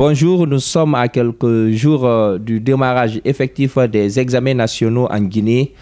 Bonjour, nous sommes à quelques jours du démarrage effectif des examens nationaux en Guinée.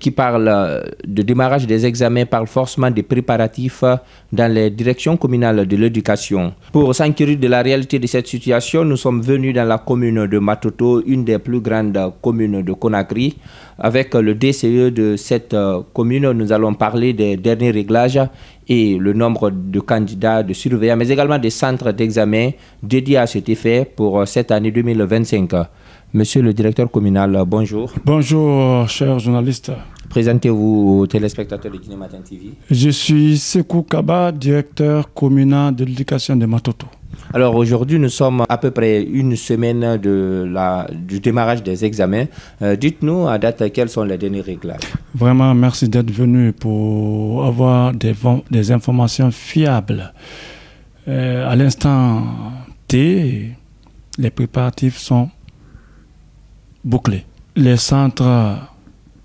Qui parle de démarrage des examens parle forcément des préparatifs dans les directions communales de l'éducation. Pour s'inquiéter de la réalité de cette situation, nous sommes venus dans la commune de Matoto, une des plus grandes communes de Conakry. Avec le DCE de cette commune, nous allons parler des derniers réglages et le nombre de candidats, de surveillants, mais également des centres d'examen dédiés à cet effet pour cette année 2025. Monsieur le directeur communal, bonjour. Bonjour, chers journalistes. Présentez-vous aux téléspectateurs de Guinée Matin TV. Je suis Sekou Kaba, directeur communal de l'éducation de Matoto. Alors aujourd'hui, nous sommes à peu près une semaine du démarrage des examens. Dites-nous à date quels sont les derniers réglages. Vraiment, merci d'être venu pour avoir des informations fiables. À l'instant T, les préparatifs sont bouclés. Les centres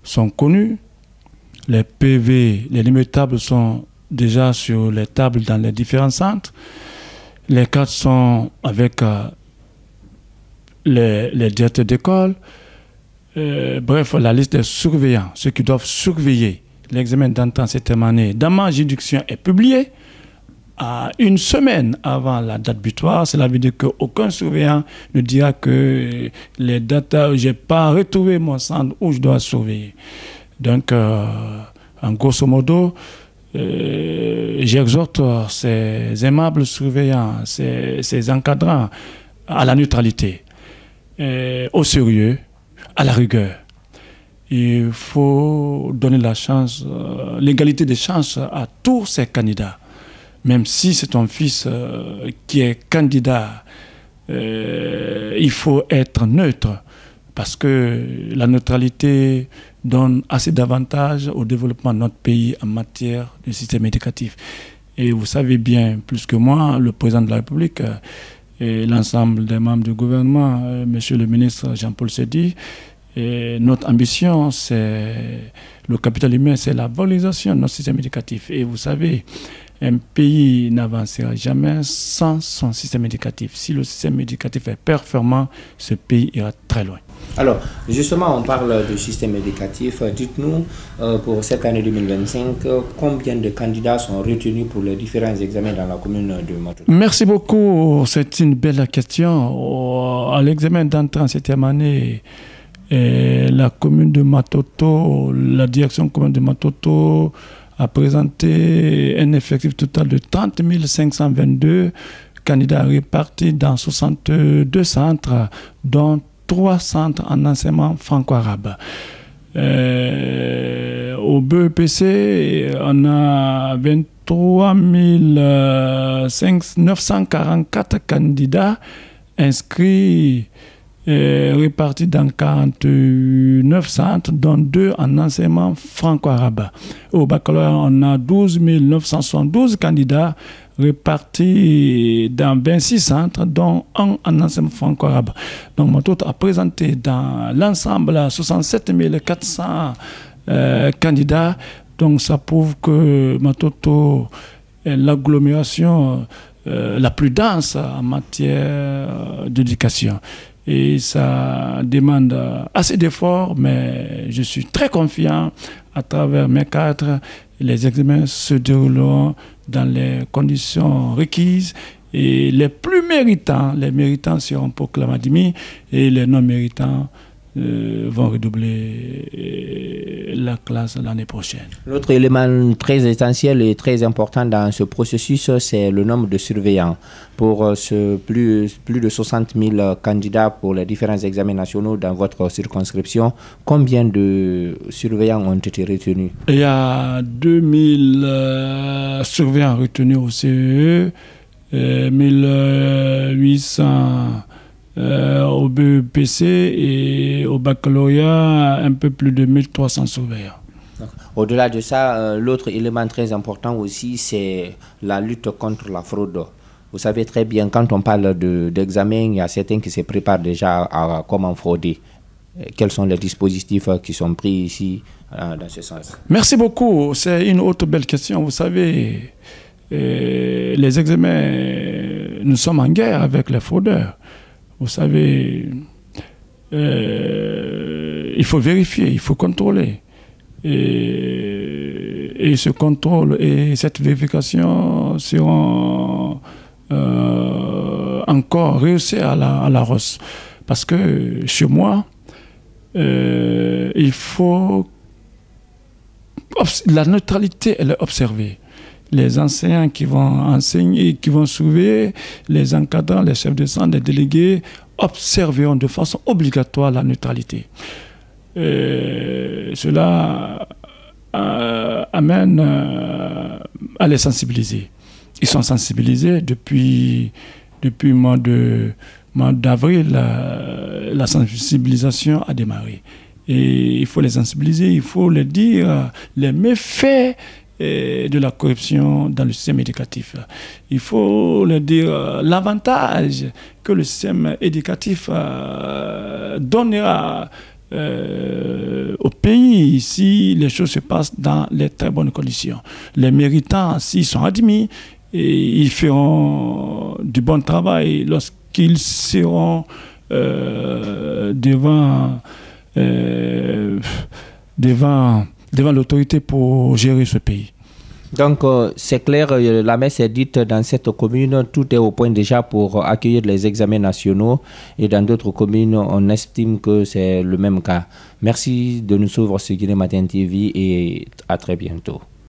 sont connus. Les PV, les limitables sont déjà sur les tables dans les différents centres. Les cartes sont avec les directeurs d'école. Bref, la liste des surveillants, ceux qui doivent surveiller l'examen d'entrée en septième année dans ma juridiction est publiée à une semaine avant la date butoir. Cela veut dire qu'aucun surveillant ne dira que les dates, je n'ai pas retrouvé mon centre où je dois surveiller. Donc, en grosso modo, j'exhorte ces aimables surveillants, ces encadrants à la neutralité, au sérieux, à la rigueur. Il faut donner la chance, l'égalité des chances à tous ces candidats. Même si c'est ton fils qui est candidat, il faut être neutre parce que la neutralité donne assez d'avantages au développement de notre pays en matière de système éducatif. Et vous savez bien, plus que moi, le président de la République et l'ensemble des membres du gouvernement, monsieur le ministre Jean-Paul Sedi, notre ambition, c'est le capital humain, c'est la valorisation de notre système éducatif. Et vous savez, un pays n'avancera jamais sans son système éducatif. Si le système éducatif est performant, ce pays ira très loin. Alors, justement, on parle du système éducatif. Dites-nous, pour cette année 2025, combien de candidats sont retenus pour les différents examens dans la commune de Matoto? Merci beaucoup. C'est une belle question. À l'examen d'entrée en septième année, la commune de Matoto, la direction commune de Matoto a présenté un effectif total de 30 522 candidats répartis dans 62 centres, dont 3 centres en enseignement franco-arabe. Au BEPC, on a 23 944 candidats inscrits répartis dans 49 centres, dont 2 en enseignement franco-arabe. Au baccalauréat, on a 12 972 candidats répartis dans 26 centres, dont 1 en enseignement franco-arabe. Donc, Matoto a présenté dans l'ensemble 67 400 candidats. Donc, ça prouve que Matoto est l'agglomération la plus dense en matière d'éducation. Et ça demande assez d'efforts, mais je suis très confiant à travers mes cadres. Les examens se dérouleront dans les conditions requises et les plus méritants, les méritants seront proclamés admis et les non méritants vont redoubler la classe l'année prochaine. L'autre élément très essentiel et très important dans ce processus, c'est le nombre de surveillants. Pour plus de 60 000 candidats pour les différents examens nationaux dans votre circonscription, combien de surveillants ont été retenus? Il y a 2000 surveillants retenus au CE, 1800 au BEPC et au baccalauréat, un peu plus de 1300 surveillants. Au-delà de ça, l'autre élément très important aussi, c'est la lutte contre la fraude. Vous savez très bien, quand on parle d'examen, il y a certains qui se préparent déjà à comment frauder. Quels sont les dispositifs qui sont pris ici dans ce sens? Merci beaucoup. C'est une autre belle question. Vous savez, les examens nous sommes en guerre avec les fraudeurs. Vous savez, il faut vérifier, il faut contrôler. Et ce contrôle et cette vérification seront encore réussis à la ROS. Parce que chez moi, il faut... La neutralité, elle est observée. Les enseignants qui vont enseigner, qui vont surveiller, les encadrants, les chefs de centre, les délégués, observeront de façon obligatoire la neutralité. Cela amène à les sensibiliser. Ils sont sensibilisés depuis le mois d'avril. La sensibilisation a démarré. Et il faut les sensibiliser, il faut leur dire les méfaits de la corruption dans le système éducatif. Il faut leur dire l'avantage que le système éducatif donnera au pays si les choses se passent dans les très bonnes conditions. Les méritants, s'ils sont admis, et ils feront du bon travail lorsqu'ils seront devant l'autorité pour gérer ce pays. Donc, c'est clair, la messe est dite dans cette commune, tout est au point déjà pour accueillir les examens nationaux, et dans d'autres communes, on estime que c'est le même cas. Merci de nous suivre sur Guinée Matin TV et à très bientôt.